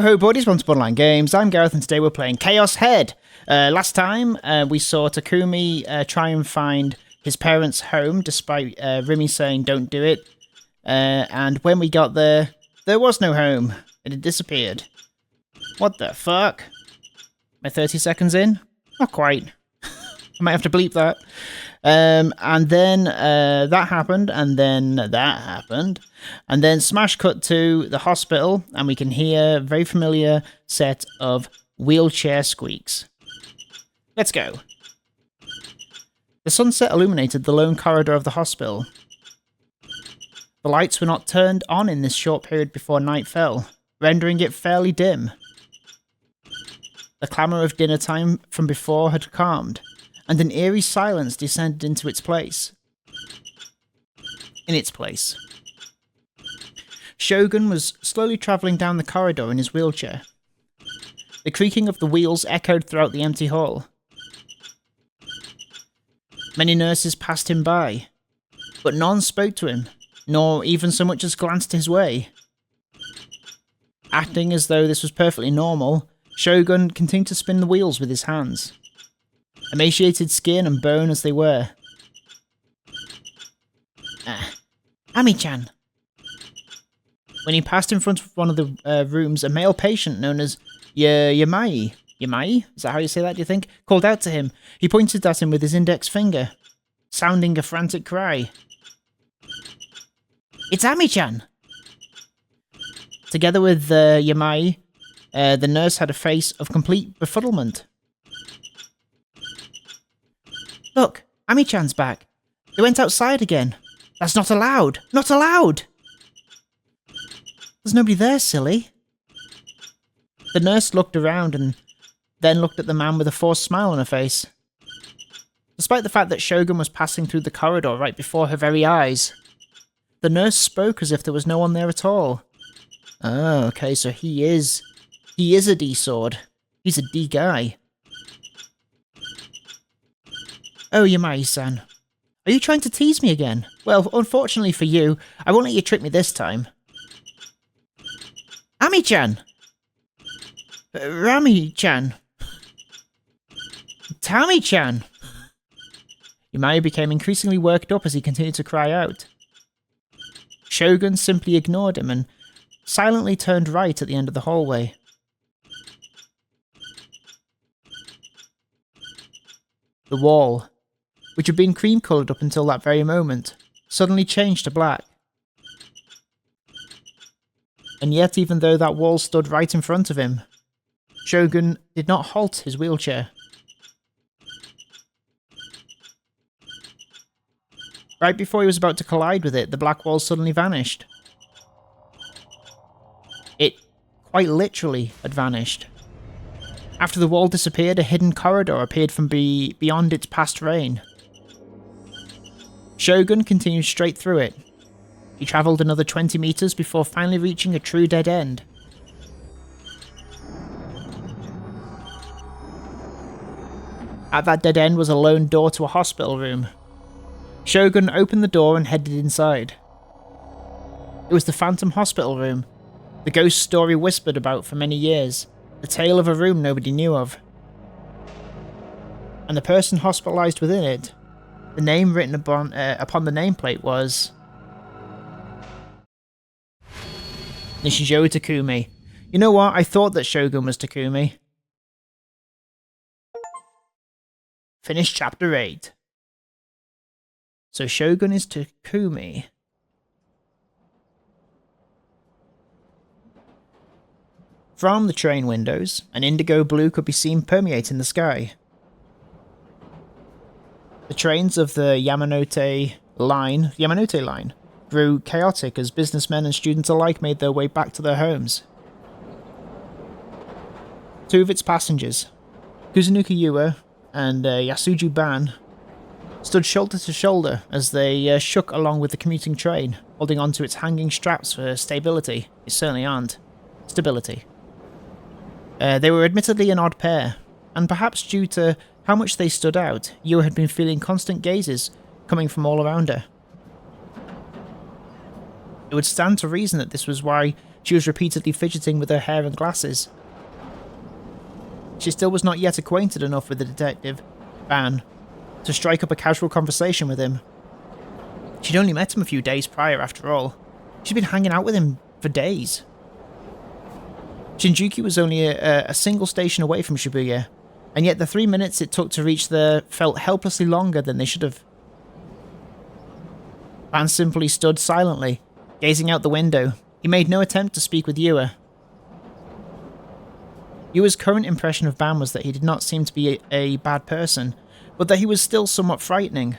Ho ho buddies, welcome to Borderline Games. I'm Gareth and today we're playing Chaos Head. Last time we saw Takumi try and find his parents' home despite Rimi saying don't do it. And when we got there, there was no home. It had disappeared. What the fuck? Am I 30 seconds in? Not quite. I might have to bleep that. And then that happened, and then that happened, and then smash cut to the hospital, and we can hear a very familiar set of wheelchair squeaks. Let's go. The sunset illuminated the lone corridor of the hospital. The lights were not turned on in this short period before night fell, rendering it fairly dim. The clamour of dinner time from before had calmed, and an eerie silence descended into its place. In its place. Shogun was slowly travelling down the corridor in his wheelchair. The creaking of the wheels echoed throughout the empty hall. Many nurses passed him by, but none spoke to him, nor even so much as glanced his way. Acting as though this was perfectly normal, Shogun continued to spin the wheels with his hands. Emaciated skin and bone as they were. Ami-chan. When he passed in front of one of the rooms, a male patient known as Yamai, is that how you say that, do you think? Called out to him. He pointed at him with his index finger, sounding a frantic cry. It's Ami-chan! Together with Yamai, the nurse had a face of complete befuddlement. Look, Ami-chan's back. They went outside again. That's not allowed! Not allowed! There's nobody there, silly. The nurse looked around and then looked at the man with a forced smile on her face. Despite the fact that Shogun was passing through the corridor right before her very eyes, the nurse spoke as if there was no one there at all. Oh, okay, so he is a D-sword. He's a D guy. Oh, Yamai-san. Are you trying to tease me again? Well, unfortunately for you, I won't let you trick me this time. Ami-chan! Rami-chan! Tami-chan! Yamai became increasingly worked up as he continued to cry out. Shogun simply ignored him and silently turned right at the end of the hallway. The wall, which had been cream-coloured up until that very moment, suddenly changed to black. And yet, even though that wall stood right in front of him, Shogun did not halt his wheelchair. Right before he was about to collide with it, the black wall suddenly vanished. It quite literally had vanished. After the wall disappeared, a hidden corridor appeared from beyond its past reign. Shogun continued straight through it. He travelled another 20 meters before finally reaching a true dead end. At that dead end was a lone door to a hospital room. Shogun opened the door and headed inside. It was the Phantom Hospital Room, the ghost story whispered about for many years, the tale of a room nobody knew of. And the person hospitalised within it, the name written upon the nameplate was Nishijou Takumi. You know what? I thought that Shogun was Takumi. Finish chapter 8. So Shogun is Takumi. From the train windows, an indigo blue could be seen permeating the sky. The trains of the Yamanote line, grew chaotic as businessmen and students alike made their way back to their homes. Two of its passengers, Kuzunuki Yua and Yasuju Ban, stood shoulder to shoulder as they shook along with the commuting train, holding onto its hanging straps for stability. It certainly aren't. Stability. They were admittedly an odd pair, and perhaps due to how much they stood out, Yua had been feeling constant gazes coming from all around her. It would stand to reason that this was why she was repeatedly fidgeting with her hair and glasses. She still was not yet acquainted enough with the detective, Ban, to strike up a casual conversation with him. She'd only met him a few days prior, after all. She'd been hanging out with him for days. Shinjuku was only a single station away from Shibuya, and yet the 3 minutes it took to reach there felt helplessly longer than they should have. Ban simply stood silently, gazing out the window. He made no attempt to speak with Yua. Yua's current impression of Ban was that he did not seem to be a bad person, but that he was still somewhat frightening.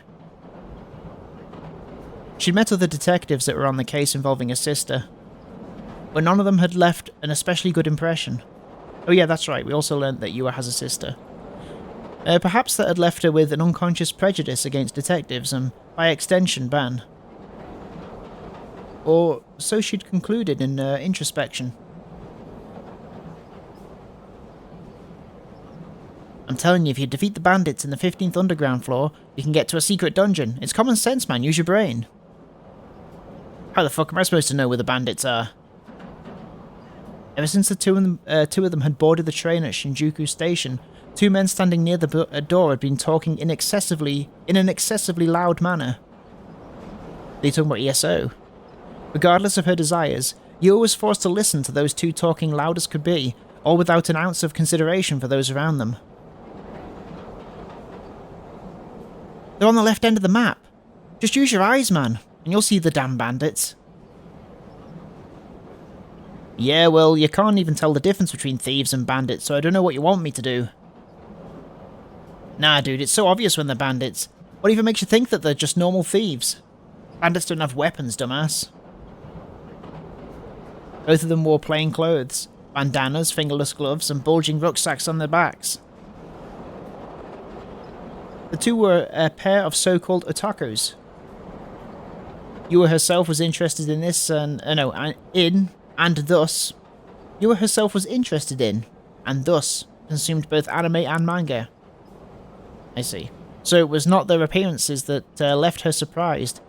She'd met other detectives that were on the case involving her sister, but none of them had left an especially good impression. Oh yeah, that's right, we also learnt that Yua has a sister. Perhaps that had left her with an unconscious prejudice against detectives and, by extension, Ban. Or so she'd concluded in introspection. I'm telling you, if you defeat the bandits in the 15th underground floor, you can get to a secret dungeon. It's common sense, man. Use your brain. How the fuck am I supposed to know where the bandits are? Ever since the two of them had boarded the train at Shinjuku Station, two men standing near the door had been talking in an excessively loud manner. They talking about ESO. Regardless of her desires, Yua was forced to listen to those two talking loud as could be, all without an ounce of consideration for those around them. They're on the left end of the map. Just use your eyes, man, and you'll see the damn bandits. Yeah, well, you can't even tell the difference between thieves and bandits, so I don't know what you want me to do. Nah, dude, it's so obvious when they're bandits. What even makes you think that they're just normal thieves? Bandits don't have weapons, dumbass. Both of them wore plain clothes, bandanas, fingerless gloves, and bulging rucksacks on their backs. The two were a pair of so-called otakus. Yua herself was interested in this, and thus consumed both anime and manga. I see. So it was not their appearances that left her surprised.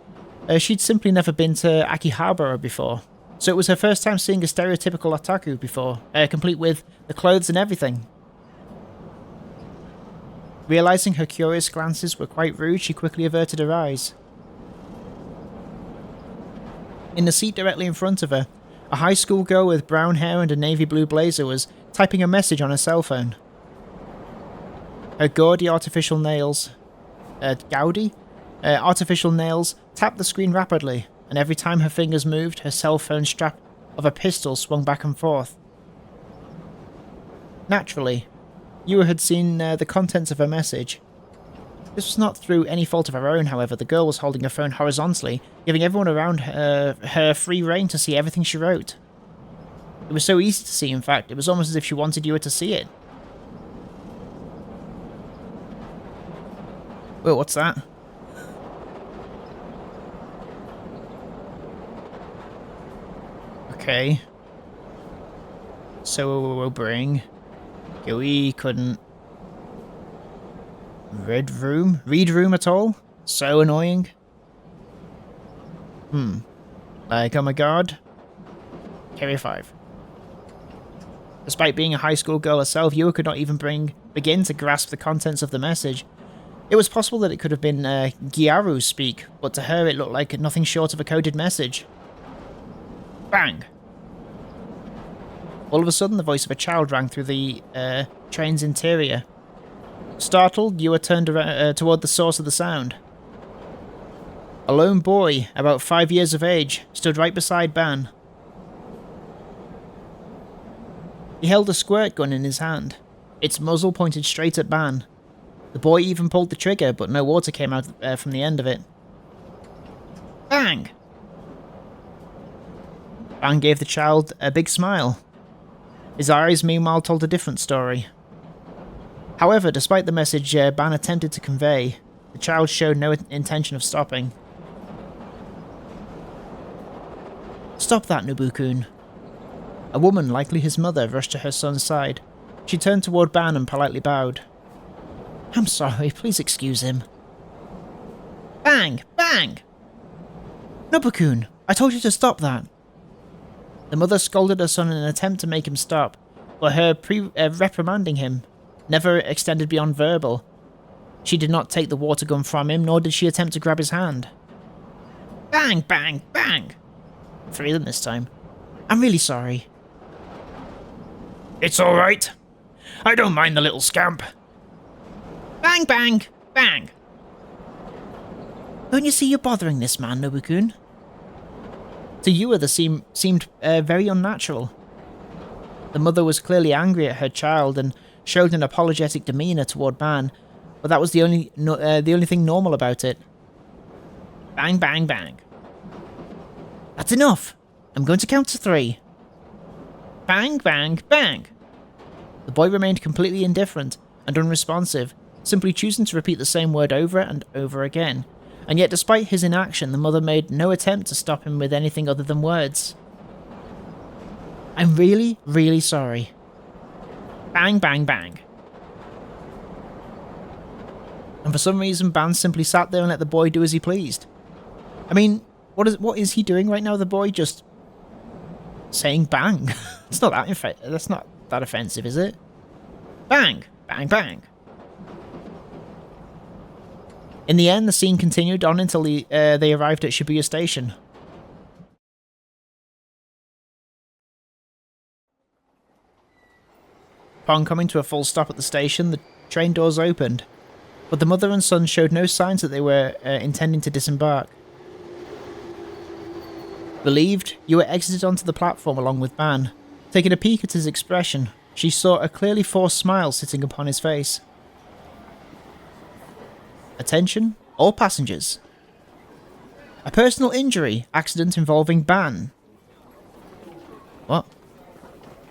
She'd simply never been to Akihabara before, so it was her first time seeing a stereotypical otaku before, complete with the clothes and everything. Realizing her curious glances were quite rude, she quickly averted her eyes. In the seat directly in front of her, a high school girl with brown hair and a navy blue blazer was typing a message on her cell phone. Her gaudy artificial nails tapped the screen rapidly, and every time her fingers moved, her cell phone strap of a pistol swung back and forth. Naturally, Yua had seen the contents of her message. This was not through any fault of her own, however. The girl was holding her phone horizontally, giving everyone around her free rein to see everything she wrote. It was so easy to see, in fact, it was almost as if she wanted Yua to see it. Whoa, what's that? Okay. So we'll bring... We couldn't... Read room at all? So annoying. Like, oh my god. Carrier 5. Despite being a high school girl herself, Yua could not even begin to grasp the contents of the message. It was possible that it could have been Gyaru speak, but to her it looked like nothing short of a coded message. Bang! All of a sudden, the voice of a child rang through the train's interior. Startled, Yua turned toward the source of the sound. A lone boy, about 5 years of age, stood right beside Ban. He held a squirt gun in his hand. Its muzzle pointed straight at Ban. The boy even pulled the trigger, but no water came out from the end of it. Bang! Ban gave the child a big smile. His eyes, meanwhile, told a different story. However, despite the message Ban attempted to convey, the child showed no intention of stopping. Stop that, Nobukun. A woman, likely his mother, rushed to her son's side. She turned toward Ban and politely bowed. I'm sorry, please excuse him. Bang! Bang! Nobukun, I told you to stop that. The mother scolded her son in an attempt to make him stop, but her reprimanding him never extended beyond verbal. She did not take the water gun from him, nor did she attempt to grab his hand. Bang, bang, bang! 3 of them this time. I'm really sorry. It's alright. I don't mind the little scamp. Bang, bang, bang! Don't you see you're bothering this man, Nobukun? To Yua, the scene seemed very unnatural. The mother was clearly angry at her child and showed an apologetic demeanour toward Ban, but that was the only thing normal about it. Bang, bang, bang. That's enough. I'm going to count to 3. Bang, bang, bang. The boy remained completely indifferent and unresponsive, simply choosing to repeat the same word over and over again. And yet, despite his inaction, the mother made no attempt to stop him with anything other than words. I'm really, really sorry. Bang, bang, bang. And for some reason, Ban simply sat there and let the boy do as he pleased. I mean, what is he doing right now, the boy? Just saying bang. It's not that that's not that offensive, is it? Bang, bang, bang. In the end, the scene continued on until they arrived at Shibuya Station. Upon coming to a full stop at the station, the train doors opened, but the mother and son showed no signs that they were intending to disembark. Relieved, Yua exited onto the platform along with Ban. Taking a peek at his expression, she saw a clearly forced smile sitting upon his face. Attention, all passengers. A personal injury accident involving Ban. What?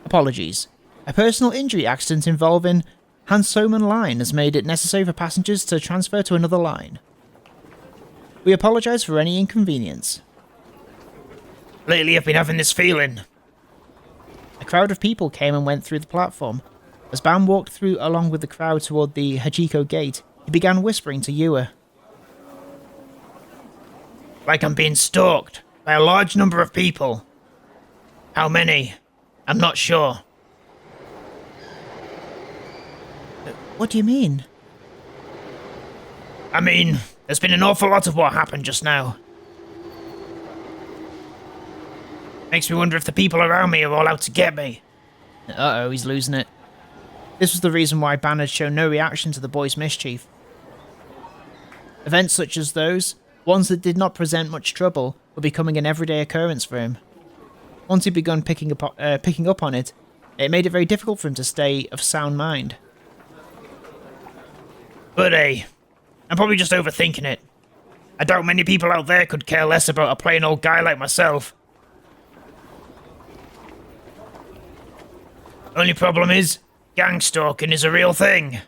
Apologies. A personal injury accident involving Hansoman Line has made it necessary for passengers to transfer to another line. We apologise for any inconvenience. Lately I've been having this feeling. A crowd of people came and went through the platform. As Ban walked through along with the crowd toward the Hachiko gate, he began whispering to Yua. Like I'm being stalked by a large number of people. How many? I'm not sure. What do you mean? I mean, there's been an awful lot of what happened just now. Makes me wonder if the people around me are all out to get me. Uh-oh, he's losing it. This was the reason why Ban had shown no reaction to the boy's mischief. Events such as those, ones that did not present much trouble, were becoming an everyday occurrence for him. Once he'd begun picking up on it, it made it very difficult for him to stay of sound mind. But hey, I'm probably just overthinking it. I doubt many people out there could care less about a plain old guy like myself. Only problem is, gang stalking is a real thing.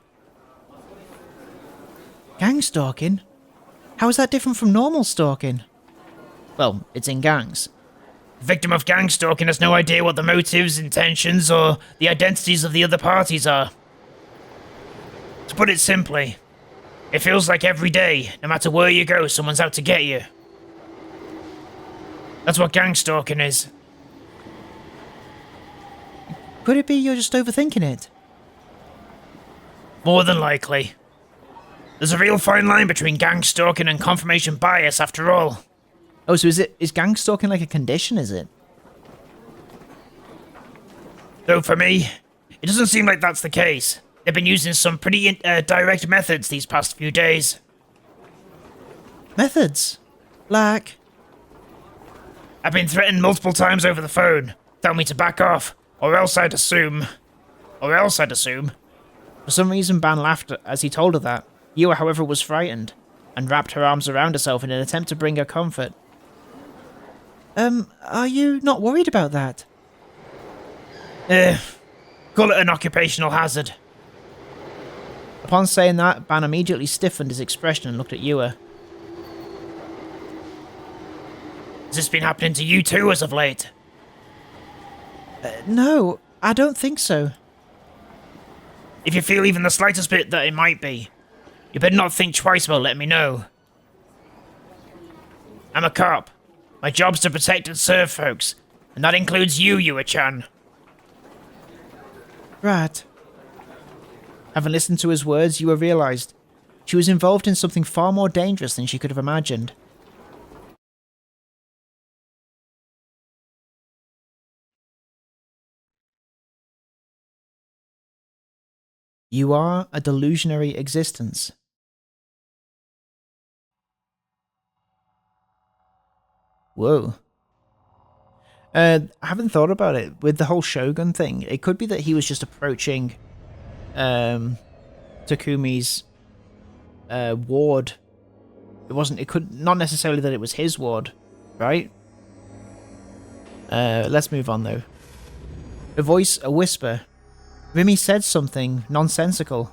Gang stalking? How is that different from normal stalking? Well, it's in gangs. The victim of gang stalking has no idea what the motives, intentions, or the identities of the other parties are. To put it simply, it feels like every day, no matter where you go, someone's out to get you. That's what gang stalking is. Could it be you're just overthinking it? More than likely. There's a real fine line between gang stalking and confirmation bias, after all. Oh, so is gang stalking like a condition, is it? Though for me, it doesn't seem like that's the case. They've been using some pretty direct methods these past few days. Methods? Like? I've been threatened multiple times over the phone, telling me to back off, or else I'd assume. For some reason, Ban laughed as he told her that. Yua, however, was frightened, and wrapped her arms around herself in an attempt to bring her comfort. Are you not worried about that? Call it an occupational hazard. Upon saying that, Ban immediately stiffened his expression and looked at Yua. Has this been happening to you too as of late? No, I don't think so. If you feel even the slightest bit that it might be, you better not think twice about letting me know. I'm a cop. My job's to protect and serve folks, And that includes you, Yua-chan. Right. Having listened to his words, Yua realized she was involved in something far more dangerous than she could have imagined. You are a delusionary existence. Whoa. I haven't thought about it. With the whole Shogun thing, it could be that he was just approaching Takumi's ward. It could not necessarily that it was his ward, right? Let's move on though. A voice, a whisper. Rimi said something nonsensical.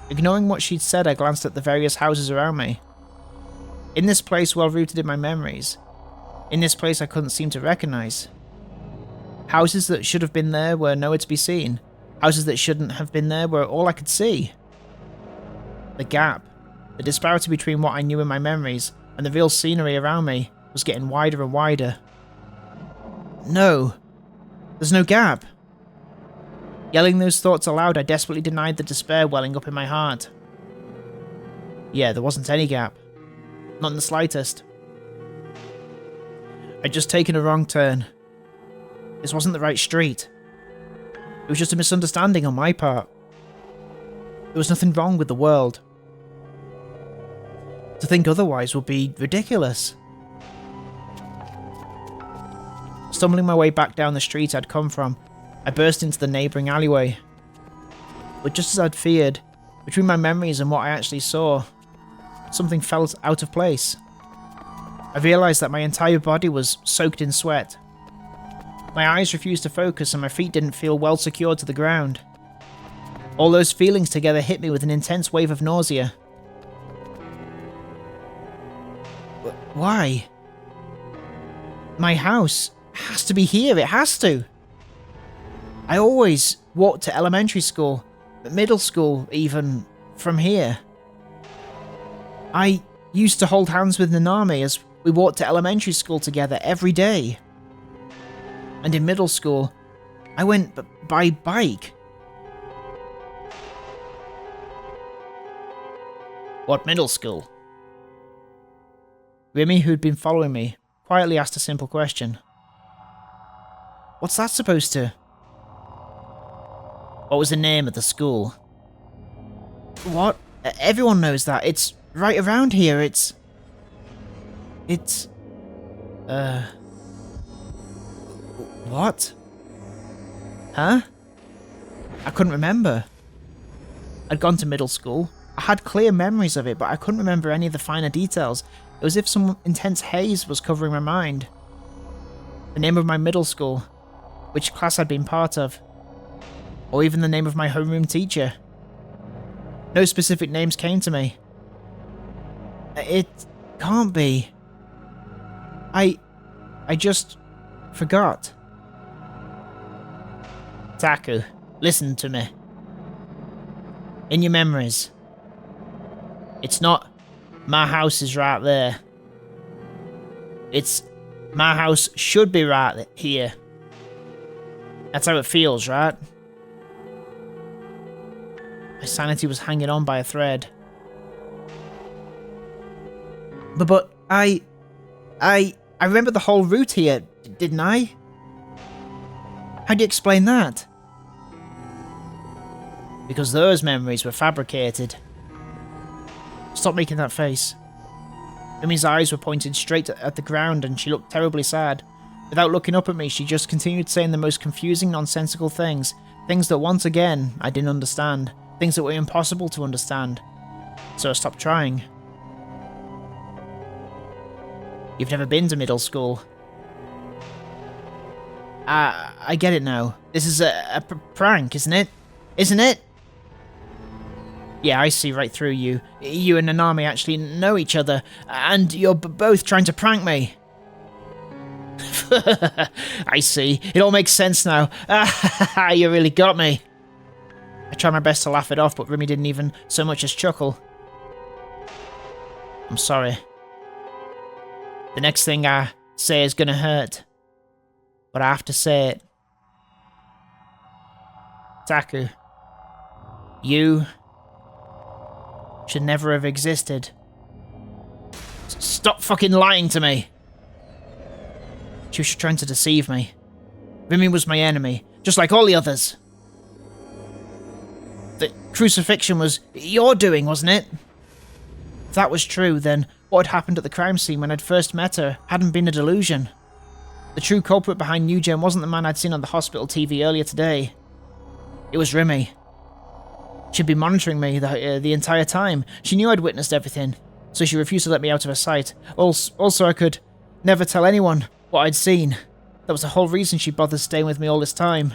Ignoring what she'd said, I glanced at the various houses around me. In this place well rooted in my memories. In this place I couldn't seem to recognize. Houses that should have been there were nowhere to be seen. Houses that shouldn't have been there were all I could see. The gap, the disparity between what I knew in my memories and the real scenery around me was getting wider and wider. No, there's no gap. Yelling those thoughts aloud, I desperately denied the despair welling up in my heart. Yeah, there wasn't any gap. Not in the slightest. I'd just taken a wrong turn. This wasn't the right street. It was just a misunderstanding on my part. There was nothing wrong with the world. To think otherwise would be ridiculous. Stumbling my way back down the street I'd come from, I burst into the neighbouring alleyway. But just as I'd feared, between my memories and what I actually saw, something felt out of place. I realised that my entire body was soaked in sweat. My eyes refused to focus and my feet didn't feel well secured to the ground. All those feelings together hit me with an intense wave of nausea. Why? My house has to be here, it has to. I always walked to elementary school, middle school even, from here. I used to hold hands with Nanami as we walked to elementary school together every day. And in middle school, I went by bike. What middle school? Rimi, who'd been following me, quietly asked a simple question. What's that supposed to? What was the name of the school? What? Everyone knows that. It's right around here. It's... What? Huh? I couldn't remember. I'd gone to middle school. I had clear memories of it, but I couldn't remember any of the finer details. It was as if some intense haze was covering my mind. The name of my middle school, which class I'd been part of, or even the name of my homeroom teacher. No specific names came to me. It can't be. I just forgot. Taku, listen to me. In your memories, it's not my house is right there. It's my house should be right here. That's how it feels, right? My sanity was hanging on by a thread. But I remember the whole route here, didn't I? How do you explain that? Because those memories were fabricated. Stop making that face. Rimi's eyes were pointed straight at the ground and she looked terribly sad. Without looking up at me, she just continued saying the most confusing, nonsensical things. Things that once again, I didn't understand. Things that were impossible to understand. So I stopped trying. You've never been to middle school. I get it now. This is a prank, isn't it? Isn't it? Yeah, I see right through you. You and Nanami actually know each other, and you're both trying to prank me. I see. It all makes sense now. You really got me. I tried my best to laugh it off, but Rimi didn't even so much as chuckle. I'm sorry. The next thing I say is gonna hurt. but I have to say it. Taku, you should never have existed. Stop fucking lying to me. She was trying to deceive me. Rimi was my enemy, just like all the others. The crucifixion was your doing, wasn't it? If that was true, then what had happened at the crime scene when I'd first met her hadn't been a delusion. The true culprit behind New Gen wasn't the man I'd seen on the hospital TV earlier today. It was Rimi. She'd been monitoring me the entire time. She knew I'd witnessed everything, so she refused to let me out of her sight. Also, I could never tell anyone what I'd seen. That was the whole reason she bothered staying with me all this time.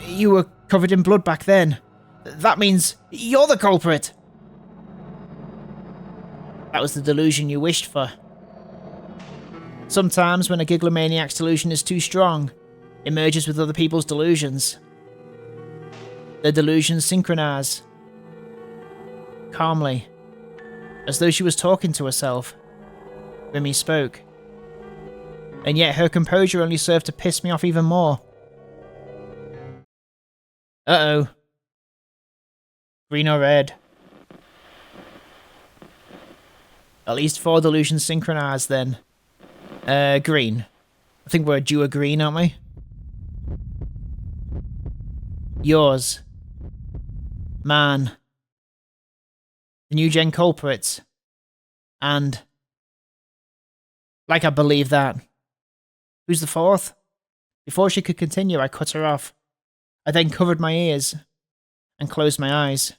You were covered in blood back then. That means you're the culprit. That was the delusion you wished for. Sometimes when a giglomaniac's delusion is too strong, it merges with other people's delusions. Their delusions synchronize. Calmly, as though she was talking to herself, Rimi spoke. And yet her composure only served to piss me off even more. Uh-oh. Green or red? At least 4 delusions synchronized then. Green. I think we're due a green, aren't we? Yours. Man. The New Gen culprits. And... like I believe that. Who's the 4th? Before she could continue, I cut her off. I then covered my ears and closed my eyes.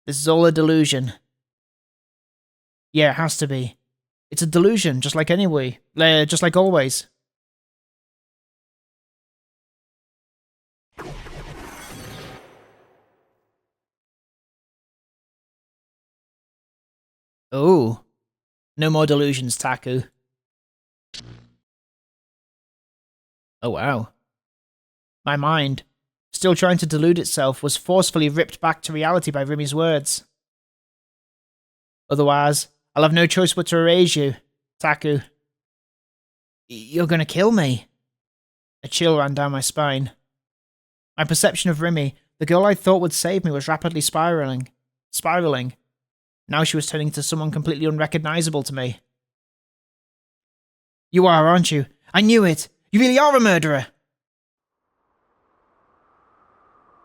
This is all a delusion. Yeah, it has to be. It's a delusion, just like just like always. Oh. No more delusions, Taku. Oh wow. My mind, still trying to delude itself, was forcefully ripped back to reality by Rimi's words. Otherwise, I'll have no choice but to erase you, Taku. You're gonna kill me. A chill ran down my spine. My perception of Rimi, the girl I thought would save me, was rapidly spiraling. Now she was turning into someone completely unrecognizable to me. You are, aren't you? I knew it! You really are a murderer!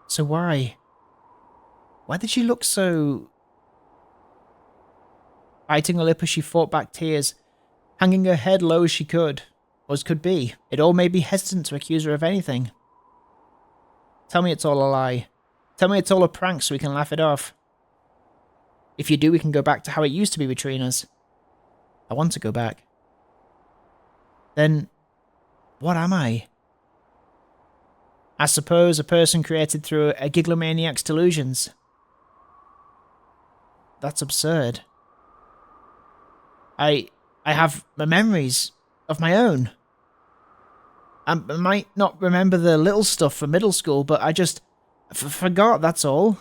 So why? Why did she look so... Biting her lip as she fought back tears, hanging her head low as she could, or as could be, it all made me hesitant to accuse her of anything. Tell me it's all a lie. Tell me it's all a prank so we can laugh it off. If you do, we can go back to how it used to be between us. I want to go back. Then, what am I? I suppose a person created through a giglomaniac's delusions. That's absurd. I have memories of my own. I might not remember the little stuff from middle school, but I just forgot, that's all.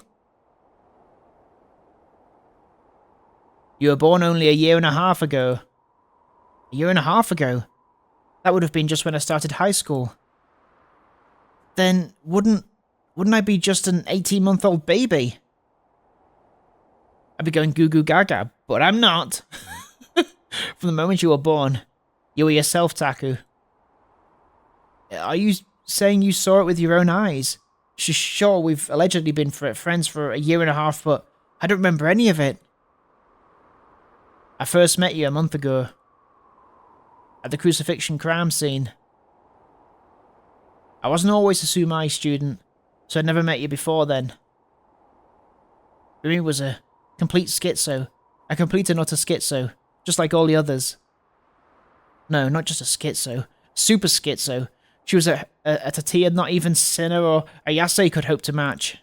You were born only a year and a half ago. A year and a half ago? That would have been just when I started high school. Then wouldn't I be just an 18-month-old baby? I'd be going goo goo gaga, but I'm not. From the moment you were born, you were yourself, Taku. Are you saying you saw it with your own eyes? Sure, we've allegedly been friends for a year and a half, but I don't remember any of it. I first met you a month ago. At the crucifixion crime scene. I wasn't always a Sumai student, so I'd never met you before then. Rimi was a complete schizo. A complete and utter schizo. Just like all the others. No, not just a schizo. Super schizo. She was at a tier not even Sinner or Ayase could hope to match.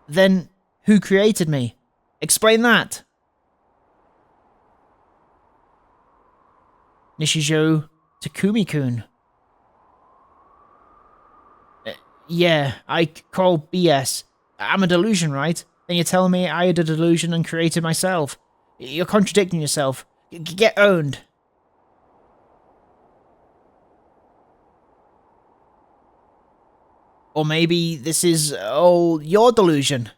Then, who created me? Explain that! Nishijo Takumi-kun. Yeah, I call BS. I'm a delusion, right? Then you're telling me I had a delusion and created myself. You're contradicting yourself. Get owned. Or maybe this is all your delusion.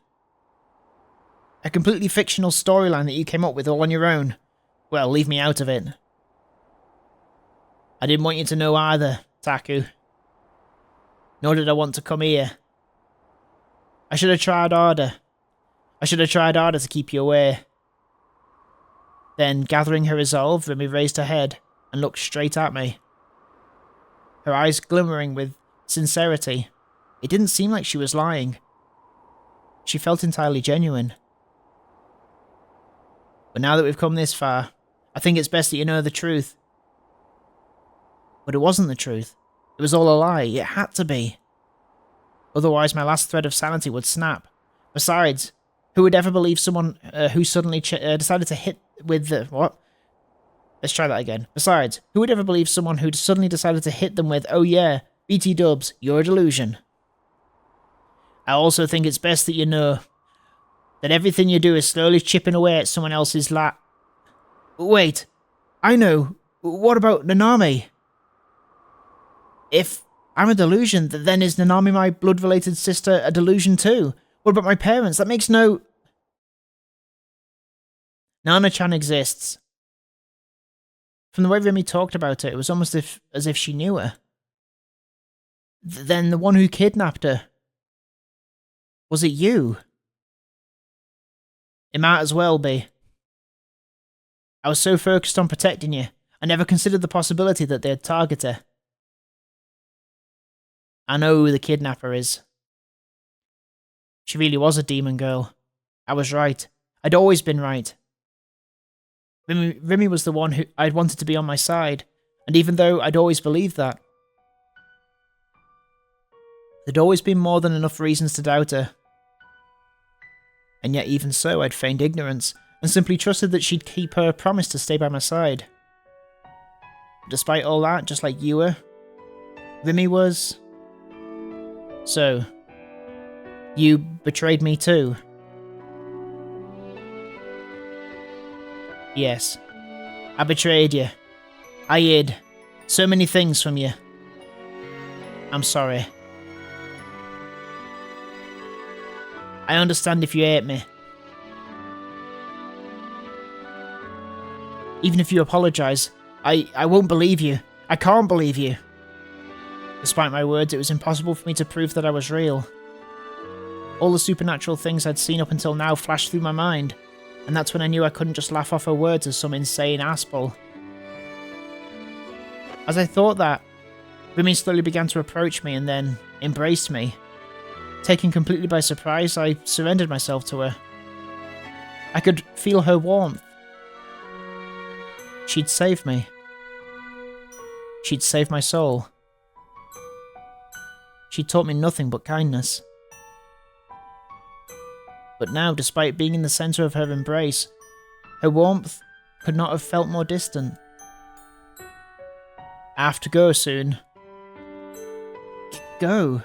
A completely fictional storyline that you came up with all on your own. Well, leave me out of it. I didn't want you to know either, Taku. Nor did I want to come here. I should have tried harder. I should have tried harder to keep you away. Then, gathering her resolve, Remy raised her head and looked straight at me. Her eyes glimmering with sincerity. It didn't seem like she was lying. She felt entirely genuine. But now that we've come this far, I think it's best that you know the truth. But it wasn't the truth. It was all a lie. It had to be. Otherwise, my last thread of sanity would snap. Besides, who would ever believe someone who suddenly decided to hit with the... What? Let's try that again. Besides, who would ever believe someone who'd suddenly decided to hit them with, oh yeah, BT dubs, you're a delusion. I also think it's best that you know that everything you do is slowly chipping away at someone else's Wait, I know. What about Nanami? If I'm a delusion, then is Nanami, my blood-related sister, a delusion too? What about my parents? That makes no... Nana-chan exists. From the way Remy talked about it, it was almost as if she knew her. Then the one who kidnapped her... Was it you? It might as well be. I was so focused on protecting you, I never considered the possibility that they'd target her. I know who the kidnapper is. She really was a demon girl. I was right. I'd always been right. Remy was the one who I'd wanted to be on my side, and even though I'd always believed that, there'd always been more than enough reasons to doubt her. And yet even so, I'd feigned ignorance, and simply trusted that she'd keep her promise to stay by my side. Despite all that, just like you were, Remy was... So, you betrayed me too? Yes, I betrayed you. I hid so many things from you. I'm sorry. I understand if you hate me. Even if you apologize, I won't believe you. I can't believe you. Despite my words, it was impossible for me to prove that I was real. All the supernatural things I'd seen up until now flashed through my mind, and that's when I knew I couldn't just laugh off her words as some insane asshole. As I thought that, Remy slowly began to approach me and then embraced me. Taken completely by surprise, I surrendered myself to her. I could feel her warmth. She'd saved me. She'd saved my soul. She'd taught me nothing but kindness. But now, despite being in the centre of her embrace, her warmth could not have felt more distant. I have to go soon. Go?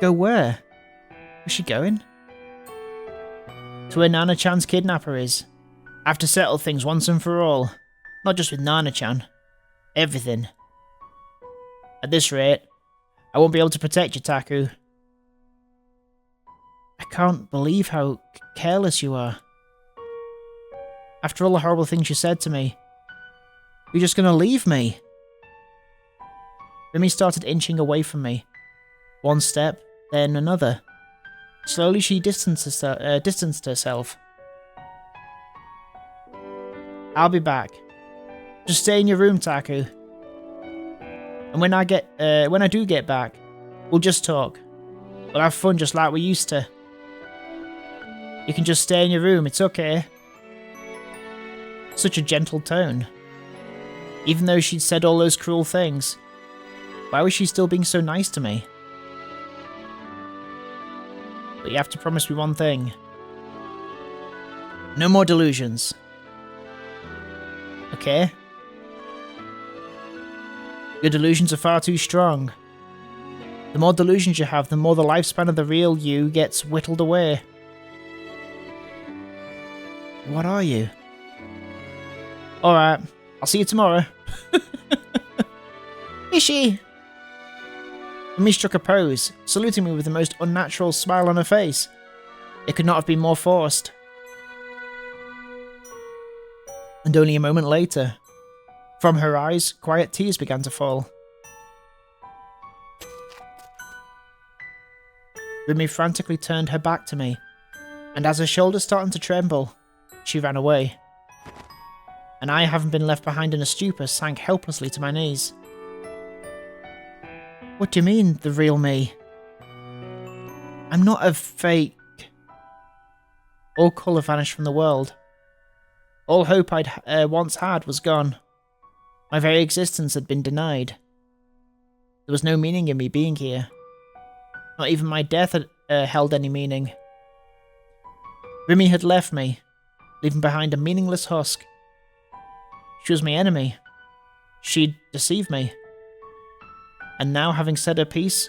Go where? Where's she going? To where Nana-chan's kidnapper is. I have to settle things once and for all. Not just with Nana-chan. Everything. At this rate, I won't be able to protect you, Taku. I can't believe how careless you are. After all the horrible things you said to me, you're just gonna leave me. Remy started inching away from me. One step, then another. Slowly she distanced herself. I'll be back. Just stay in your room, Taku. And when I do get back, we'll just talk. We'll have fun just like we used to. You can just stay in your room, it's okay. Such a gentle tone. Even though she'd said all those cruel things, why was she still being so nice to me? But you have to promise me one thing. No more delusions. Okay? Your delusions are far too strong. The more delusions you have, the more the lifespan of the real you gets whittled away. What are you? Alright, I'll see you tomorrow. Is she? Rumi struck a pose, saluting me with the most unnatural smile on her face. It could not have been more forced. And only a moment later, from her eyes, quiet tears began to fall. Rumi frantically turned her back to me, and as her shoulders started to tremble, she ran away. And I, having been left behind in a stupor, sank helplessly to my knees. What do you mean, the real me? I'm not a fake. All colour vanished from the world. All hope I'd once had was gone. My very existence had been denied. There was no meaning in me being here. Not even my death had held any meaning. Rumi had left me, leaving behind a meaningless husk. She was my enemy. She'd deceived me. And now, having said her piece,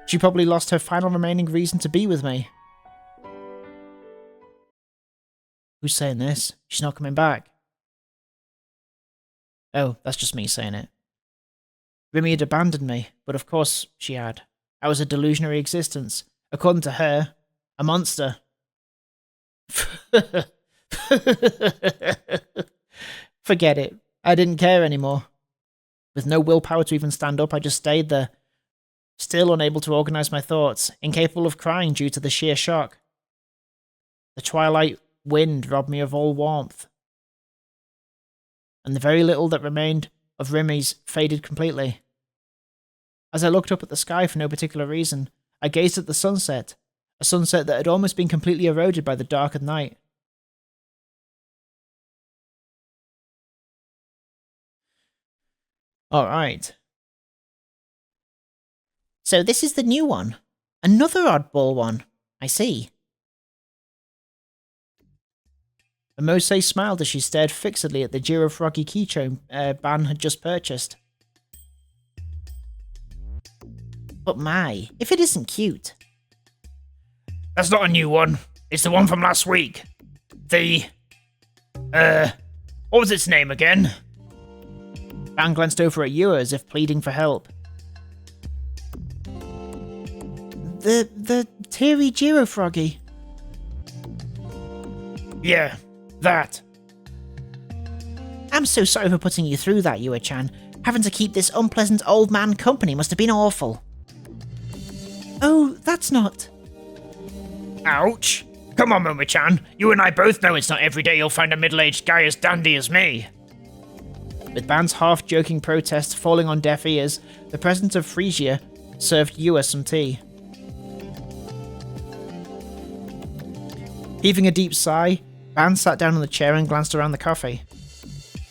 she probably lost her final remaining reason to be with me. Who's saying this? She's not coming back. Oh, that's just me saying it. Rumi had abandoned me, but of course she had. I was a delusionary existence. According to her, a monster. Forget it. I didn't care anymore. With no willpower to even stand up, I just stayed there, still unable to organise my thoughts, incapable of crying due to the sheer shock. The twilight wind robbed me of all warmth, and the very little that remained of Rumi's faded completely. As I looked up at the sky for no particular reason, I gazed at the sunset, a sunset that had almost been completely eroded by the dark of night. Alright. So this is the new one. Another oddball one. I see. Mimose smiled as she stared fixedly at the Girafroggy keychain Ban had just purchased. But my, if it isn't cute. That's not a new one. It's the one from last week. What was its name again? Ban glanced over at Yua as if pleading for help. The teary Girafroggy. Yeah, that. I'm so sorry for putting you through that, Yua-chan. Having to keep this unpleasant old man company must have been awful. Oh, that's not... Ouch. Come on, Momo-chan. You and I both know it's not every day you'll find a middle-aged guy as dandy as me. With Ban's half-joking protest falling on deaf ears, the president of Frisia served Yua some tea. Heaving a deep sigh, Ban sat down on the chair and glanced around the cafe.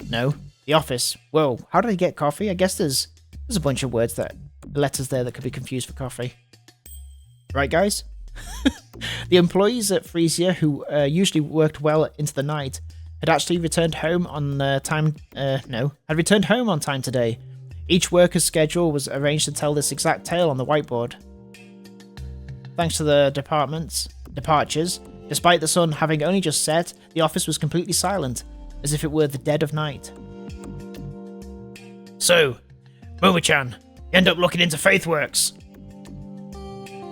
No, the office. Whoa, how did I get coffee? I guess there's a bunch of letters there that could be confused for coffee. Right, guys? The employees at Frisia, who usually worked well into the night, had actually returned home on time today. Each worker's schedule was arranged to tell this exact tale on the whiteboard. Thanks to the departures, despite the sun having only just set, the office was completely silent, as if it were the dead of night. So, Momo-chan, you end up looking into Faithworks.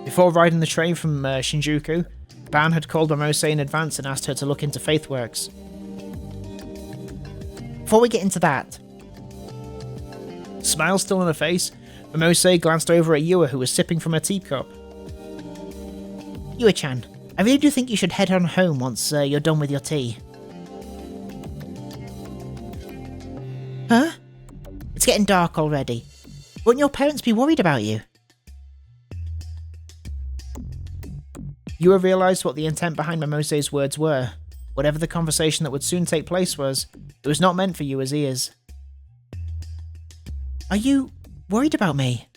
Before riding the train from Shinjuku, Ban had called Mimose in advance and asked her to look into Faithworks. Before we get into that... Smile still on her face, Mimose glanced over at Yua, who was sipping from her teacup. Yua-chan, I really do think you should head on home once you're done with your tea. Huh? It's getting dark already. Won't your parents be worried about you? Yua realised what the intent behind Mimose's words were. Whatever the conversation that would soon take place was, it was not meant for Yua's ears. Are you worried about me?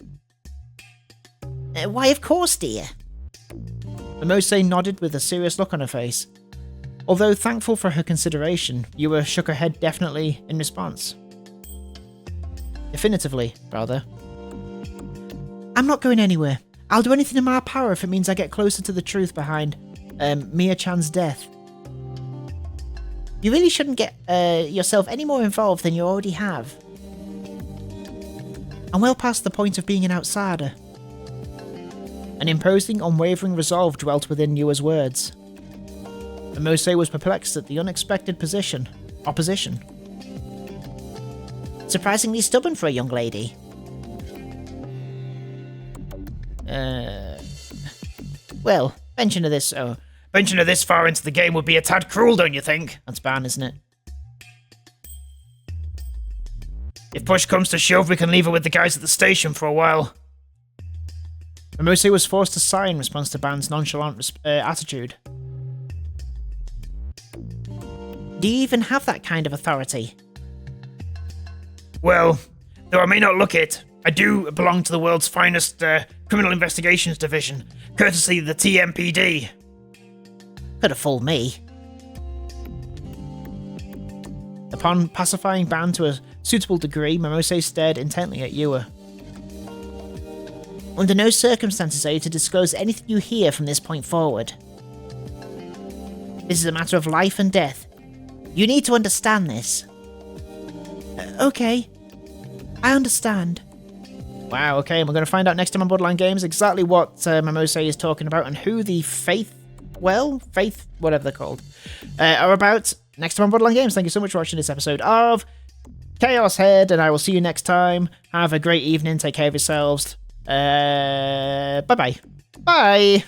Why, of course, dear. Mimose nodded with a serious look on her face. Although thankful for her consideration, Yua shook her head definitely in response. Definitively, rather. I'm not going anywhere. I'll do anything in my power if it means I get closer to the truth behind Mia-chan's death. You really shouldn't get yourself any more involved than you already have. I'm well past the point of being an outsider. An imposing, unwavering resolve dwelt within Yua's words. Momose was perplexed at the unexpected opposition. Surprisingly stubborn for a young lady. Well, mention of this far into the game would be a tad cruel, don't you think? That's bad, isn't it? If push comes to shove, we can leave her with the guys at the station for a while. Momose was forced to sigh in response to Ban's nonchalant attitude. Do you even have that kind of authority? Well, though I may not look it, I do belong to the world's finest criminal investigations division, courtesy of the TMPD. Could have fooled me. Upon pacifying Ban to a suitable degree, Momose stared intently at Yua. Under no circumstances are you to disclose anything you hear from this point forward. This is a matter of life and death. You need to understand this. Okay. I understand. Wow, okay, and we're going to find out next time on Borderline Games exactly what Momose is talking about and who the Faith, whatever they're called, are about next time on Borderline Games. Thank you so much for watching this episode of Chaos Head, and I will see you next time. Have a great evening, take care of yourselves. Bye-bye. Bye!